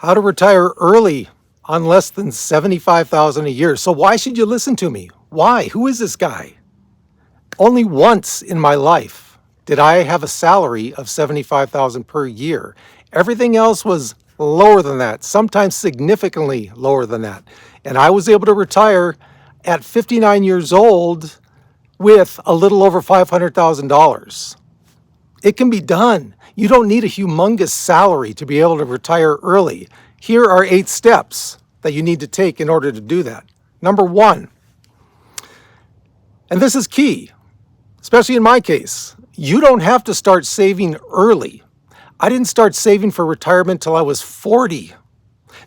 How to retire early on less than $75,000 a year. So why should you listen to me? Why? Who is this guy? Only once in my life did I have a salary of $75,000 per year. Everything else was lower than that, sometimes significantly lower than that. And I was able to retire at 59 years old with a little over $500,000. It can be done. You don't need a humongous salary to be able to retire early. Here are 8 steps that you need to take in order to do that. Number 1, and this is key, especially in my case, you don't have to start saving early. I didn't start saving for retirement till I was 40.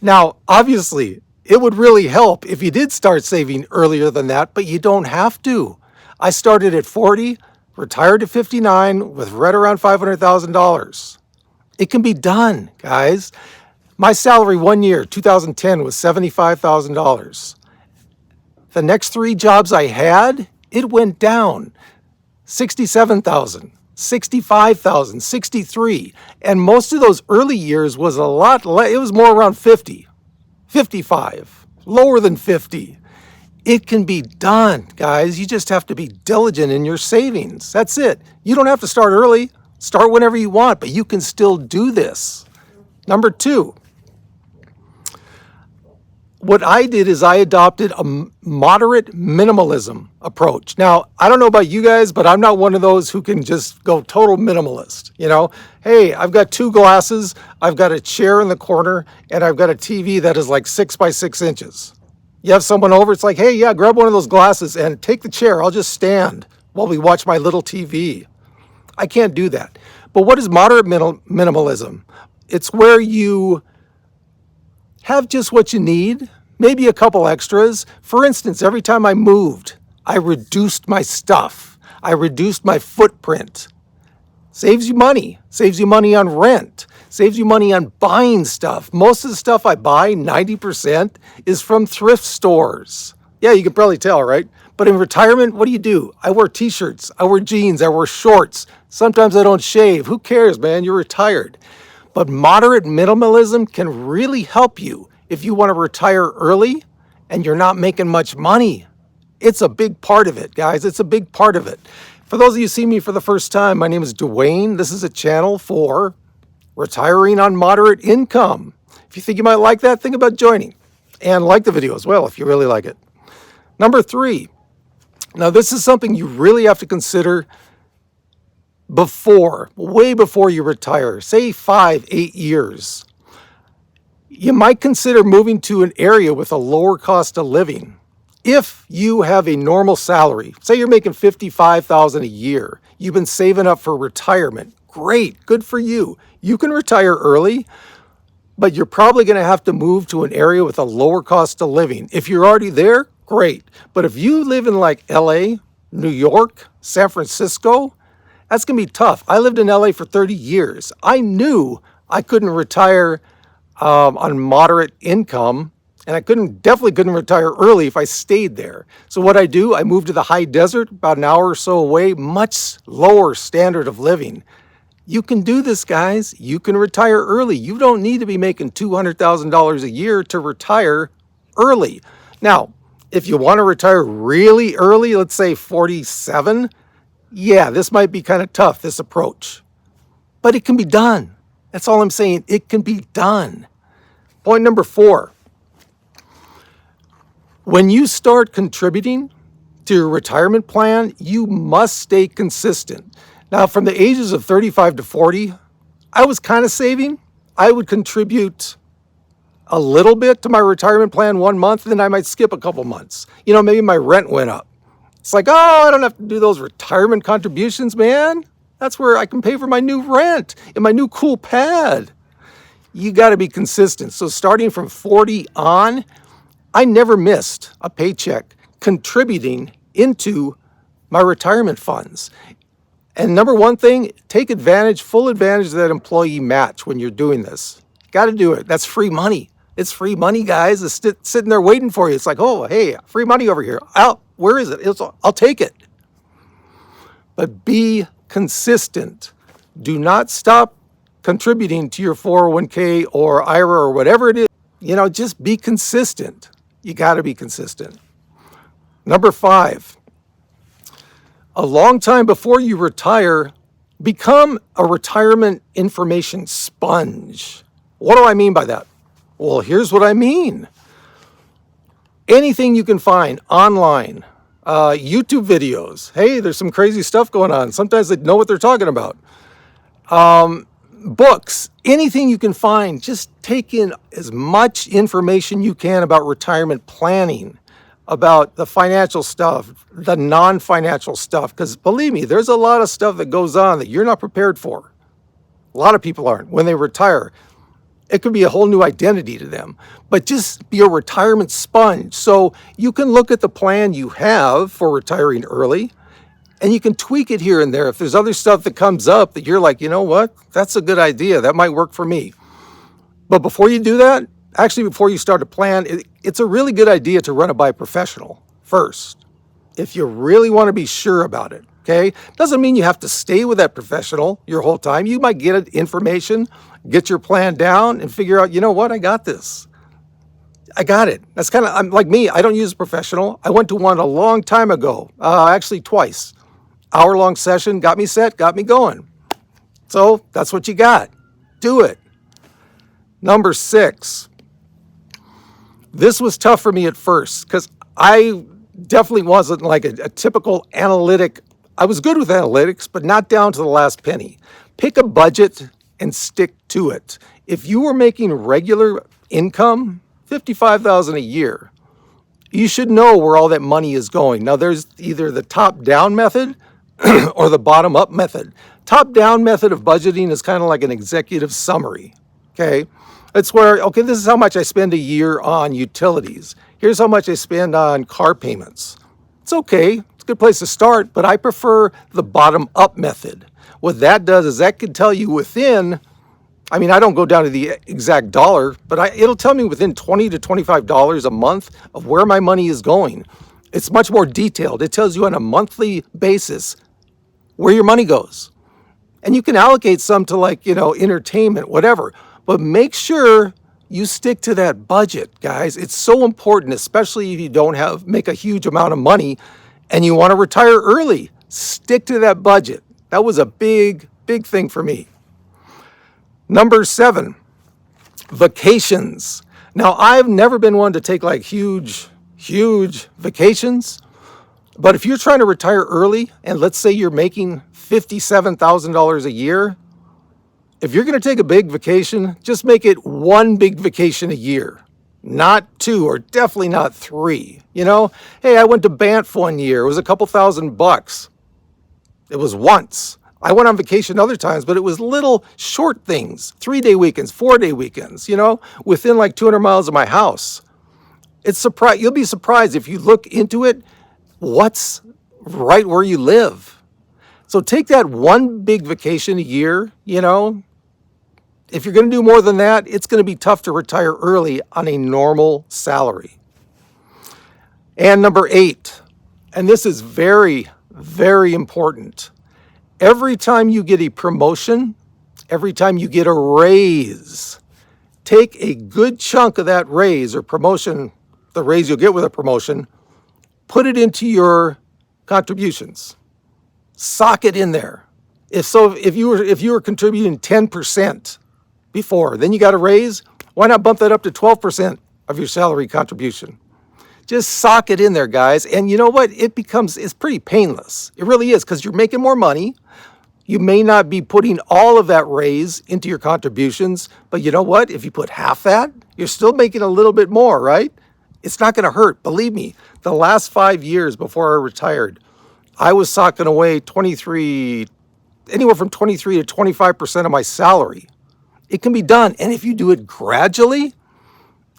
Now, obviously, it would really help if you did start saving earlier than that, but you don't have to. I started at 40, retired at 59 with right around $500,000. It can be done, guys. My salary one year, 2010, was $75,000. The next 3 jobs I had, it went down. 67,000, 65,000, 63. And most of those early years was a lot less. It was more around 50, 55, lower than 50. It can be done, guys. You just have to be diligent in your savings. That's it. You don't have to start early. Start whenever you want, but you can still do this. Number 2, what I did is I adopted a moderate minimalism approach. Now, I don't know about you guys, but I'm not one of those who can just go total minimalist. Hey, I've got 2 glasses, I've got a chair in the corner, and I've got a TV that is like 6 by 6 inches. You have someone over, it's like, hey, yeah, grab one of those glasses and take the chair. I'll just stand while we watch my little TV. I can't do that. But what is moderate minimalism? It's where you have just what you need, maybe a couple extras. For instance, every time I moved, I reduced my stuff. I reduced my footprint. Saves you money on rent, saves you money on buying stuff. Most of the stuff I buy, 90%, is from thrift stores. Yeah, you can probably tell, right? But in retirement, what do? I wear t-shirts, I wear jeans, I wear shorts. Sometimes I don't shave. Who cares, man? You're retired. But moderate minimalism can really help you if you want to retire early and you're not making much money. It's a big part of it, guys. It's a big part of it. For those of you who see me for the first time, my name is Duane. This is a channel for retiring on moderate income. If you think you might like that, think about joining. And like the video as well if you really like it. Number 3. Now this is something you really have to consider way before you retire, say 5, 8 years. You might consider moving to an area with a lower cost of living. If you have a normal salary, say you're making $55,000 a year, you've been saving up for retirement, great, good for you. You can retire early, but you're probably going to have to move to an area with a lower cost of living. If you're already there, great. But if you live in like LA, New York, San Francisco, that's going to be tough. I lived in LA for 30 years. I knew I couldn't retire on moderate income, and I definitely couldn't retire early if I stayed there. So what I do, I moved to the high desert, about an hour or so away, much lower standard of living. You can do this, guys. You can retire early. You don't need to be making $200,000 a year to retire early. Now, if you want to retire really early, let's say 47, yeah, this might be kind of tough, this approach. But it can be done. That's all I'm saying. It can be done. Point number 4. When you start contributing to your retirement plan, you must stay consistent. Now, from the ages of 35 to 40, I was kind of saving. I would contribute a little bit to my retirement plan 1 month, and then I might skip a couple months. Maybe my rent went up. It's like, oh, I don't have to do those retirement contributions, man. That's where I can pay for my new rent and my new cool pad. You got to be consistent. So starting from 40 on, I never missed a paycheck contributing into my retirement funds. And number 1 thing, take full advantage of that employee match when you're doing this. Got to do it. That's free money. It's free money, guys. It's sitting there waiting for you. It's like, oh, hey, free money over here. Where is it? I'll take it. But be consistent. Do not stop contributing to your 401k or IRA or whatever it is. Just be consistent. You got to be consistent. Number 5, a long time before you retire, become a retirement information sponge. What do I mean by that? Well, here's what I mean. Anything you can find online, YouTube videos. Hey, there's some crazy stuff going on. Sometimes they know what they're talking about. Books, anything you can find. Just take in as much information you can about retirement planning, about the financial stuff, the non-financial stuff. Because believe me, there's a lot of stuff that goes on that you're not prepared for. A lot of people aren't. When they retire, it could be a whole new identity to them. But just be a retirement sponge. So you can look at the plan you have for retiring early, and you can tweak it here and there. If there's other stuff that comes up that you're like, you know what, that's a good idea. That might work for me. But before you do that, actually before you start a plan, it's a really good idea to run it by a professional first, if you really want to be sure about it. Okay? Doesn't mean you have to stay with that professional your whole time. You might get information, get your plan down, and figure out, you know what, I got this. I got it. That's kind of, I'm like me, I don't use a professional. I went to one a long time ago, actually twice. Hour-long session, got me set, got me going. So that's what you got. Do it. Number 6. This was tough for me at first because I definitely wasn't like a typical analytic. I was good with analytics, but not down to the last penny. Pick a budget and stick to it. If you were making regular income, $55,000 a year, you should know where all that money is going. Now, there's either the top-down method or the bottom-up method. Top-down method of budgeting is kind of like an executive summary, okay? It's where, okay, this is how much I spend a year on utilities. Here's how much I spend on car payments. It's okay. It's a good place to start, but I prefer the bottom-up method. What that does is that can tell you within, I mean, I don't go down to the exact dollar, but it'll tell me within $20 to $25 a month of where my money is going. It's much more detailed. It tells you on a monthly basis where your money goes. And you can allocate some to entertainment, whatever. But make sure you stick to that budget, guys. It's so important, especially if you don't make a huge amount of money and you want to retire early. Stick to that budget. That was a big, big thing for me. Number 7, vacations. Now, I've never been one to take huge vacations. But if you're trying to retire early, and let's say you're making $57,000 a year, if you're going to take a big vacation, just make it one big vacation a year, not 2, or definitely not 3. Hey, I went to Banff one year. It was a couple $1,000. It was once. I went on vacation other times, but it was little short things, 3-day weekends, 4-day weekends, within 200 miles of my house. You'll be surprised if you look into it, what's right where you live. So take that one big vacation a year, If you're going to do more than that, it's going to be tough to retire early on a normal salary. And number 8, and this is very, very important. Every time you get a promotion, every time you get a raise, take a good chunk of that raise or promotion, the raise you'll get with a promotion, put it into your contributions. Sock it in there. If you were contributing 10% before, then you got a raise, why not bump that up to 12% of your salary contribution? Just sock it in there, guys. And you know what? It's pretty painless. It really is, because you're making more money. You may not be putting all of that raise into your contributions, but you know what? If you put half that, you're still making a little bit more, right? It's not going to hurt. Believe me, the last 5 years before I retired, I was socking away anywhere from 23 to 25% of my salary. It can be done. And if you do it gradually,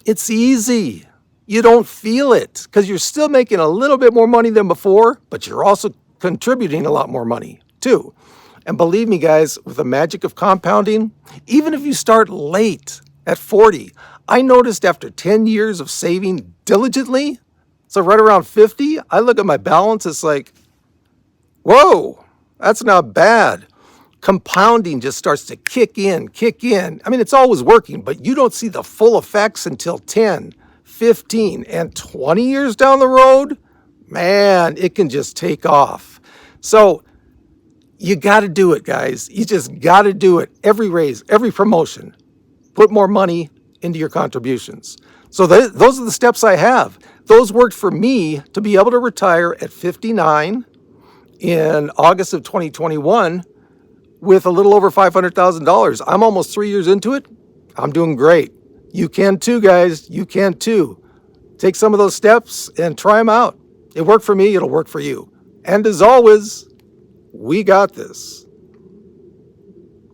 it's easy. You don't feel it because you're still making a little bit more money than before, but you're also contributing a lot more money too. And believe me, guys, with the magic of compounding, even if you start late at 40, I noticed after 10 years of saving diligently, so right around 50, I look at my balance, it's like, whoa, that's not bad. compounding just starts to kick in. I mean, it's always working, but you don't see the full effects until 10, 15, and 20 years down the road. Man, it can just take off. So you got to do it, guys. You just got to do it. Every raise, every promotion, put more money into your contributions. So those are the steps I have. Those worked for me to be able to retire at 59 in August of 2021 with a little over $500,000. I'm almost 3 years into it. I'm doing great. You can too, guys. You can too. Take some of those steps and try them out. It worked for me. It'll work for you. And as always, we got this.